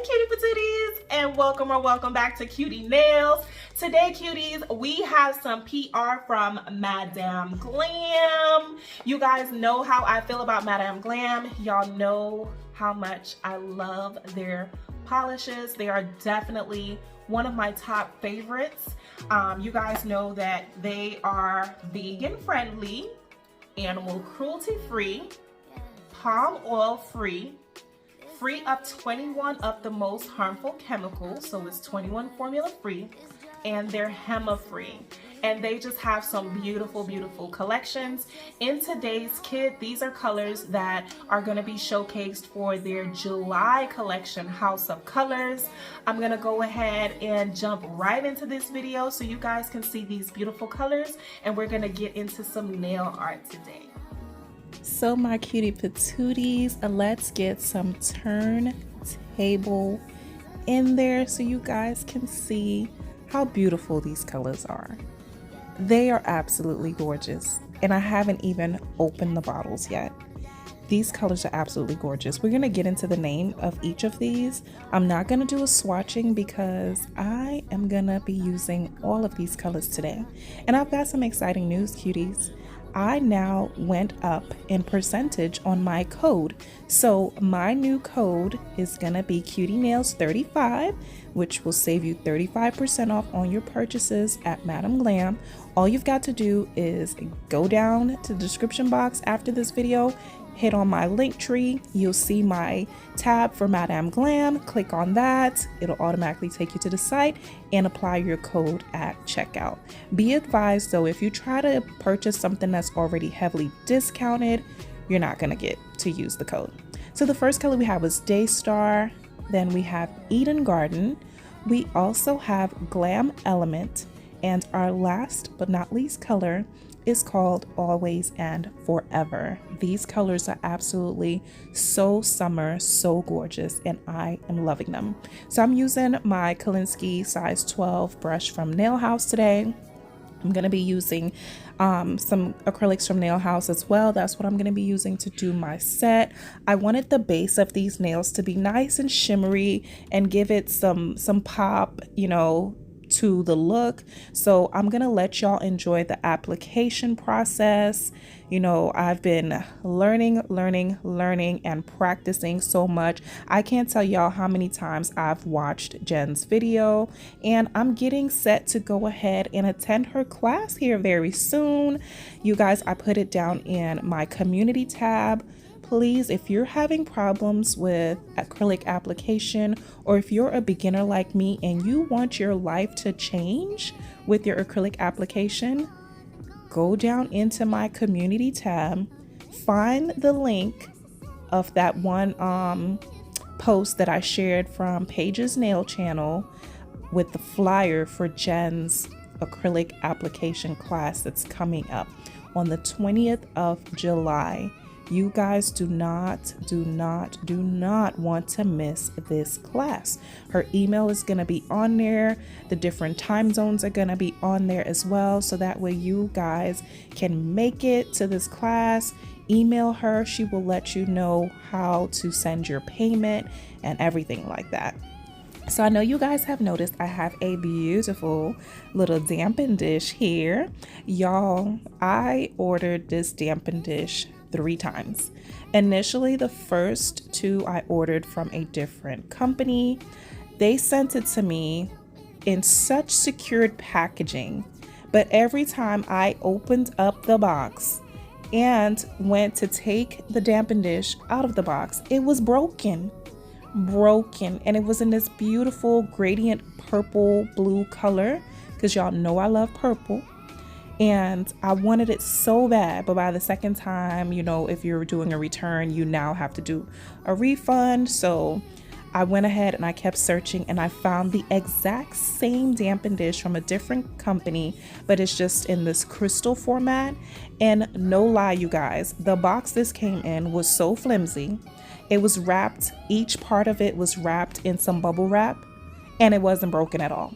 cutie patooties, and welcome back to Cutie Nails. Today, cuties, we have some PR from Madame Glam. You guys know how I feel about Madame Glam. Y'all know how much I love their polishes. They are definitely one of my top favorites. You guys know that they are vegan friendly, animal cruelty free, palm oil free, free of 21 of the most harmful chemicals, so it's 21 formula free, and they're HEMA free. And they just have some beautiful collections. In today's kit, these are colors that are going to be showcased for their July collection, House of Colors. I'm going to go ahead and jump right into this video so you guys can see these beautiful colors, and we're going to get into some nail art today. So my cutie patooties, let's get some turntable in there so you guys can see how beautiful these colors are. They are absolutely gorgeous, and I haven't even opened the bottles yet. These colors are absolutely gorgeous. We're gonna get into the name of each of these. I'm not gonna do a swatching because I am gonna be using all of these colors today. And I've got some exciting news, cuties. I now went up in percentage on my code. So my new code is gonna be qutienails35, which will save you 35% off on your purchases at Madame Glam. All you've got to do is go down to the description box after this video, hit on my link tree, you'll see my tab for Madame Glam, click on that, it'll automatically take you to the site and apply your code at checkout. Be advised though, if you try to purchase something that's already heavily discounted, you're not gonna get to use the code. So the first color we have is Daystar, then we have Eden Garden, we also have Glam Element, and our last but not least color is called Always and Forever. These colors are absolutely so summer, so gorgeous, and I am loving them. So I'm using my Kolinsky size 12 brush from Nail House today. I'm gonna be using some acrylics from Nail House as well. That's what I'm gonna be using to do my set. I wanted the base of these nails to be nice and shimmery and give it some pop, you know, to the look. So I'm gonna let y'all enjoy the application process. You know, I've been learning and practicing so much. I can't tell y'all how many times I've watched Jen's video, and I'm getting set to go ahead and attend her class here very soon. You guys, I put it down in my community tab. Please, if you're having problems with acrylic application, or if you're a beginner like me and you want your life to change with your acrylic application, go down into my community tab, find the link of that one post that I shared from Paige's nail channel with the flyer for Jen's acrylic application class that's coming up on the 20th of July. You guys do not want to miss this class. Her email is going to be on there. The different time zones are going to be on there as well. So that way you guys can make it to this class. Email her. She will let you know how to send your payment and everything like that. So I know you guys have noticed I have a beautiful little dampen dish here. Y'all, I ordered this dampen dish 3 times. Initially, the first 2 I ordered from a different company. They sent it to me in such secured packaging, but every time I opened up the box and went to take the dampen dish out of the box, it was broken, and it was in this beautiful gradient purple blue color, because y'all know I love purple. And I wanted it so bad, but by the second time, you know, if you're doing a return, you now have to do a refund. So I went ahead and I kept searching, and I found the exact same dampen dish from a different company, but it's just in this crystal format. And no lie, you guys, the box this came in was so flimsy. It was wrapped, each part of it was wrapped in some bubble wrap, and it wasn't broken at all.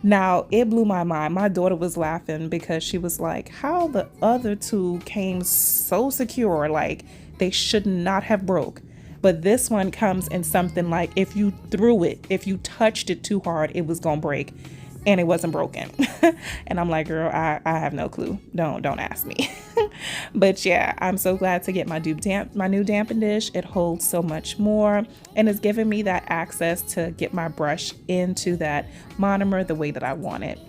Now, it blew my mind. My daughter was laughing because she was like, how the other 2 came so secure, like they should not have broke. but this one comes in something like if you touched it too hard, it was gonna break, and it wasn't broken. And I'm like, girl, I have no clue. Don't ask me. But yeah, I'm so glad to get my new dampen dish. It holds so much more, and it's giving me that access to get my brush into that monomer the way that I want it.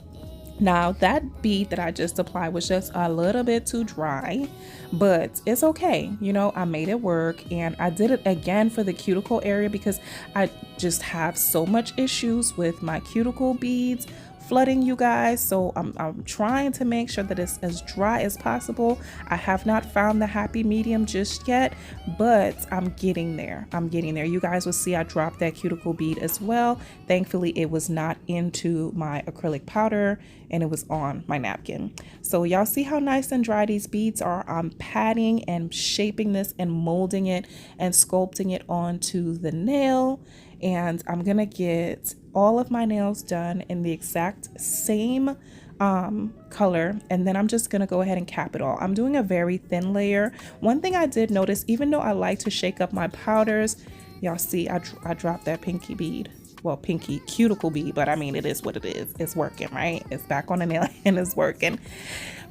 Now, that bead that I just applied was just a little bit too dry, but it's okay. You know, I made it work, and I did it again for the cuticle area because I just have so much issues with my cuticle beads flooding, you guys. So I'm trying to make sure that it's as dry as possible. I have not found the happy medium just yet, but I'm getting there. You guys will see I dropped that cuticle bead as well. Thankfully, it was not into my acrylic powder, and it was on my napkin. So y'all see how nice and dry these beads are. I'm patting and shaping this and molding it and sculpting it onto the nail. And I'm gonna get all of my nails done in the exact same color, and then I'm just gonna go ahead and cap it all. I'm doing a very thin layer. One thing I did notice, even though I like to shake up my powders, y'all see I dropped that pinky bead. Well, pinky cuticle bead, but I mean, it is what it is. It's working, right? It's back on the nail and it's working.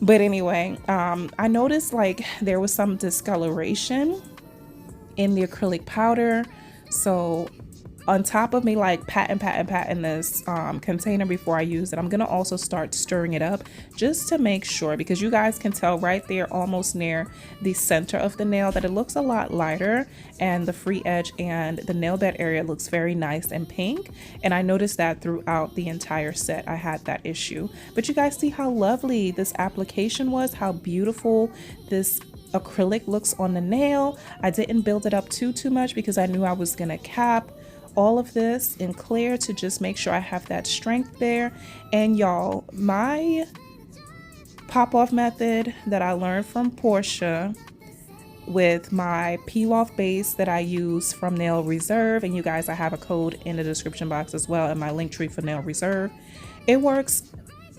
But anyway, I noticed like there was some discoloration in the acrylic powder. So on top of me like patting this container before I use it, I'm gonna also start stirring it up just to make sure, because you guys can tell right there almost near the center of the nail that it looks a lot lighter, and the free edge and the nail bed area looks very nice and pink. And I noticed that throughout the entire set I had that issue. But you guys see how lovely this application was, how beautiful this acrylic looks on the nail. I didn't build it up too much because I knew I was gonna cap all of this in clear to just make sure I have that strength there. And y'all, my pop-off method that I learned from Portia with my peel-off base that I use from Nail Reserve, and you guys, I have a code in the description box as well in my link tree for Nail Reserve. It works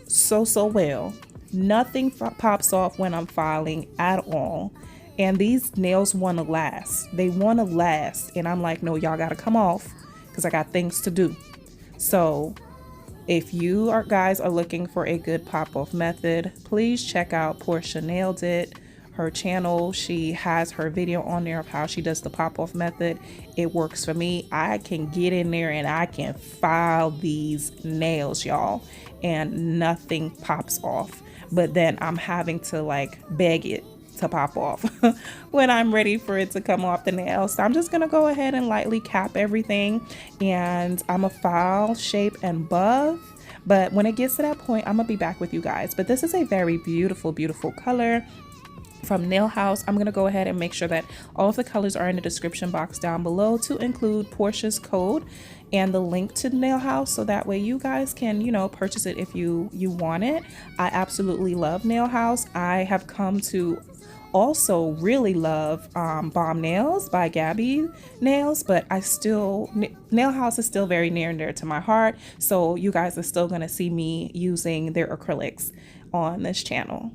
so well. Nothing pops off when I'm filing at all. And these nails want to last. They want to last. And I'm like, no, y'all got to come off because I got things to do. So if you guys are looking for a good pop-off method, please check out Portia Nailed It. Her channel, she has her video on there of how she does the pop-off method. It works for me. I can get in there and I can file these nails, y'all, and nothing pops off. But then I'm having to like beg it to pop off when I'm ready for it to come off the nail. So I'm just gonna go ahead and lightly cap everything, and I'm a file, shape, and buff. But when it gets to that point, I'm gonna be back with you guys. But this is a very beautiful color from Nail House. I'm gonna go ahead and make sure that all of the colors are in the description box down below, to include Portia's code and the link to Nail House, so that way you guys can, you know, purchase it if you want it. I absolutely love Nail House. I have come to also really love Bomb Nails by Gabby Nails, but Nail House is still very near and dear to my heart. So you guys are still gonna see me using their acrylics on this channel.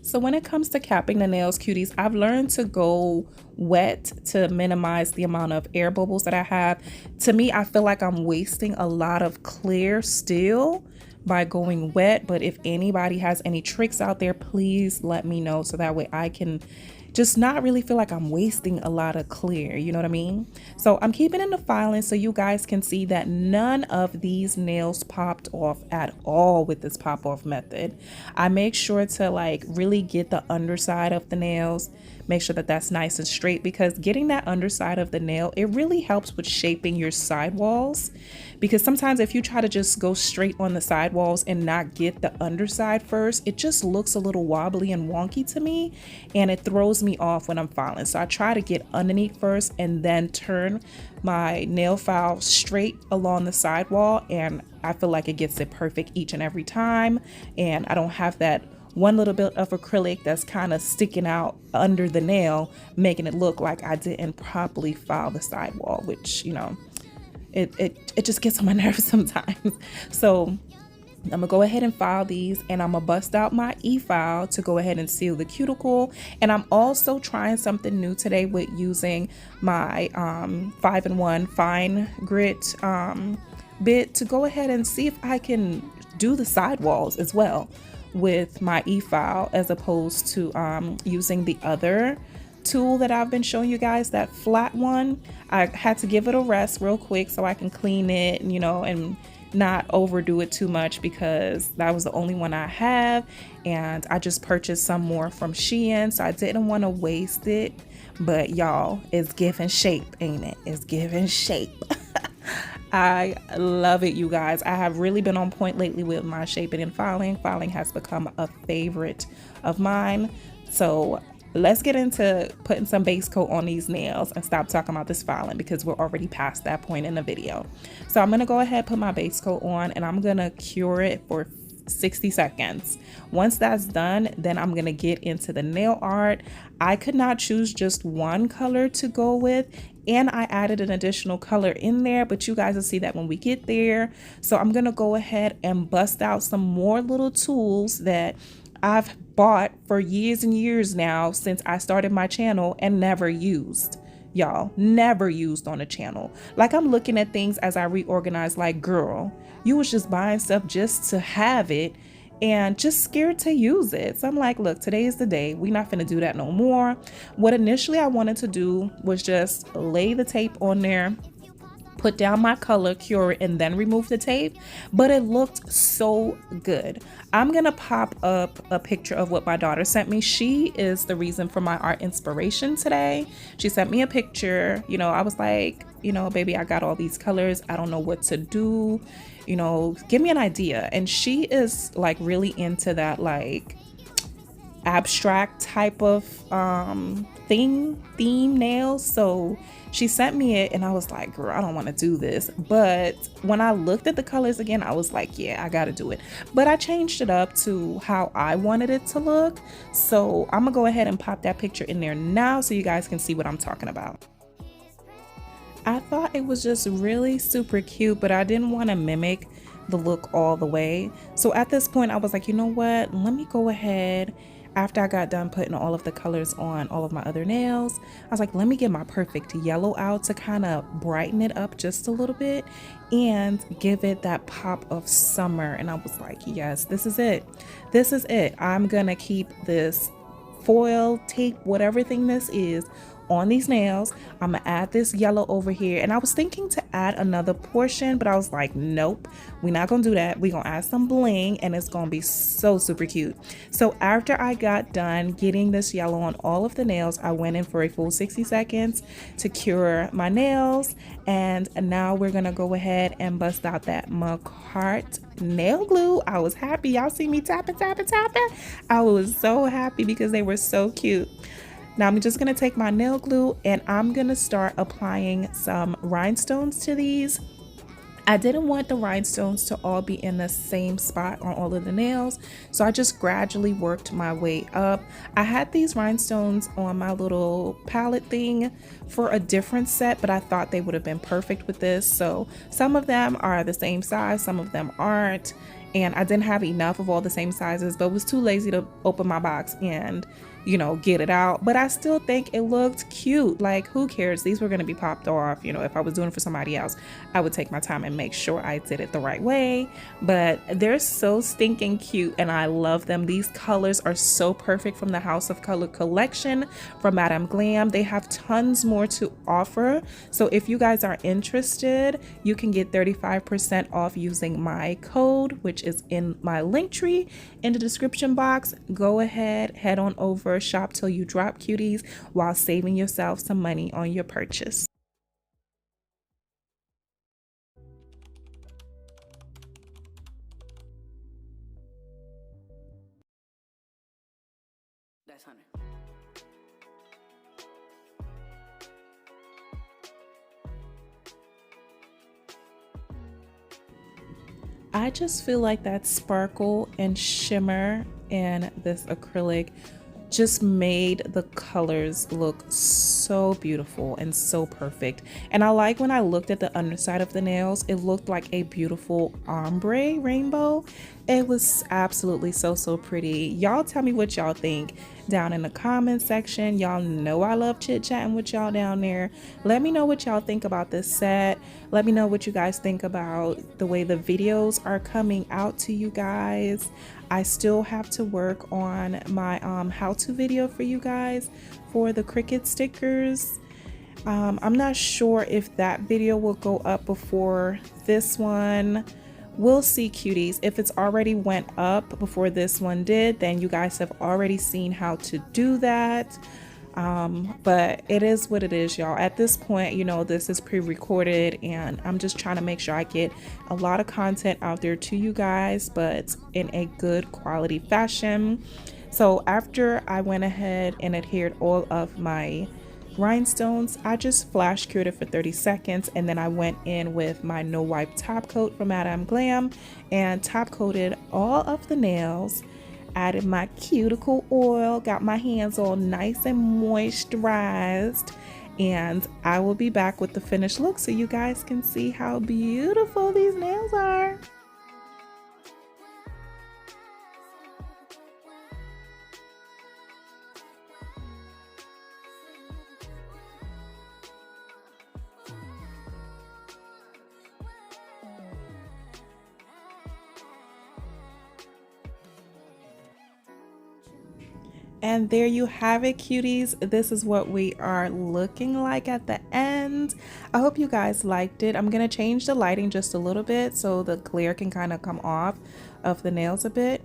So when it comes to capping the nails, cuties, I've learned to go wet to minimize the amount of air bubbles that I have. To me, I feel like I'm wasting a lot of clear still by going wet. But if anybody has any tricks out there, please let me know, so that way I can just not really feel like I'm wasting a lot of clear, you know what I mean? So I'm keeping in the filing so you guys can see that none of these nails popped off at all with this pop off method. I make sure to like really get the underside of the nails, make sure that that's nice and straight, because getting that underside of the nail, it really helps with shaping your sidewalls. Because sometimes if you try to just go straight on the sidewalls and not get the underside first, it just looks a little wobbly and wonky to me, and it throws me off when I'm filing. So I try to get underneath first and then turn my nail file straight along the sidewall, and I feel like it gets it perfect each and every time, and I don't have that one little bit of acrylic that's kind of sticking out under the nail, making it look like I didn't properly file the sidewall, which, you know, it just gets on my nerves sometimes. So I'm gonna go ahead and file these, and I'm gonna bust out my e-file to go ahead and seal the cuticle. And I'm also trying something new today with using my 5-in-1 fine grit bit to go ahead and see if I can do the sidewalls as well with my e-file, as opposed to using the other tool that I've been showing you guys, that flat one. I had to give it a rest real quick so I can clean it, you know, and not overdo it too much, because that was the only one I have, and I just purchased some more from Shein, so I didn't want to waste it. But y'all, it's giving shape, ain't it? It's giving shape. I love it, you guys. I have really been on point lately with my shaping and filing. Filing has become a favorite of mine. So let's get into putting some base coat on these nails and stop talking about this filing, because we're already past that point in the video. So I'm gonna go ahead, put my base coat on, and I'm gonna cure it for 60 seconds. Once that's done, then I'm gonna get into the nail art. I could not choose just one color to go with, and I added an additional color in there, but you guys will see that when we get there. So I'm gonna go ahead and bust out some more little tools that I've bought for years and years now since I started my channel and never used. Y'all, never used on the channel. Like, I'm looking at things as I reorganize, like, girl, you was just buying stuff just to have it and just scared to use it. So I'm like, look, today is the day. We're not gonna do that no more. What initially I wanted to do was just lay the tape on there, put down my color, cure it, and then remove the tape, but it looked so good. I'm gonna pop up a picture of what my daughter sent me. She is the reason for my art inspiration today. She sent me a picture. You know, I was like, you know, baby, I got all these colors, I don't know what to do, you know, give me an idea. And she is like really into that, like, abstract type of theme nails. So she sent me it, and I was like, girl, I don't want to do this. But when I looked at the colors again, I was like, yeah, I gotta do it. But I changed it up to how I wanted it to look. So I'm gonna go ahead and pop that picture in there now so you guys can see what I'm talking about. I thought it was just really super cute, but I didn't want to mimic the look all the way. So at this point, I was like, you know what? Let me go ahead. After I got done putting all of the colors on all of my other nails, I was like, let me get my perfect yellow out to kind of brighten it up just a little bit and give it that pop of summer. And I was like, yes, this is it. This is it. I'm gonna keep this foil, tape, whatever thing this is, on these nails. I'm gonna add this yellow over here, and I was thinking to add another portion, but I was like, nope, we're not gonna do that. We're gonna add some bling, and it's gonna be so super cute. So after I got done getting this yellow on all of the nails, I went in for a full 60 seconds to cure my nails, and now we're gonna go ahead and bust out that Macart nail glue. I was happy. Y'all see me tapping. I was so happy because they were so cute. Now I'm just gonna take my nail glue, and I'm gonna start applying some rhinestones to these. I didn't want the rhinestones to all be in the same spot on all of the nails, so I just gradually worked my way up. I had these rhinestones on my little palette thing for a different set, but I thought they would have been perfect with this. So some of them are the same size, some of them aren't, and I didn't have enough of all the same sizes, but was too lazy to open my box and, you know, get it out. But I still think it looked cute. Like, who cares? These were going to be popped off. You know, if I was doing it for somebody else, I would take my time and make sure I did it the right way. But they're so stinking cute, and I love them. These colors are so perfect from the House of Color collection from Madame Glam. They have tons more to offer. So if you guys are interested, you can get 35% off using my code, which is in my link tree in the description box. Go ahead, head on over, shop till you drop, cuties, while saving yourself some money on your purchase. That's 100. I just feel like that sparkle and shimmer in this acrylic just made the colors look so beautiful and so perfect. And I like when I looked at the underside of the nails, it looked like a beautiful ombre rainbow. It was absolutely so pretty. Y'all tell me what y'all think down in the comment section. Y'all know I love chit-chatting with y'all down there. Let me know what y'all think about this set. Let me know what you guys think about the way the videos are coming out to you guys. I still have to work on my how-to video for you guys for the Cricut stickers. I'm not sure if that video will go up before this one. We'll see, cuties. If it's already went up before this one did, then you guys have already seen how to do that. But it is what it is, y'all. At this point, you know, this is pre-recorded and I'm just trying to make sure I get a lot of content out there to you guys, but in a good quality fashion. So after I went ahead and adhered all of my rhinestones, I just flash cured it for 30 seconds, and then I went in with my no wipe top coat from Madame Glam and top coated all of the nails. Added my cuticle oil, got my hands all nice and moisturized, and I will be back with the finished look so you guys can see how beautiful these nails are. And there you have it, cuties. This is what we are looking like at the end. I hope you guys liked it. I'm gonna change the lighting just a little bit so the glare can kind of come off of the nails a bit.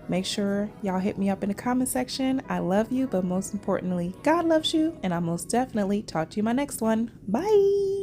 Make sure y'all hit me up in the comment section. I love you, but most importantly, God loves you, and I'll most definitely talk to you in my next one. Bye.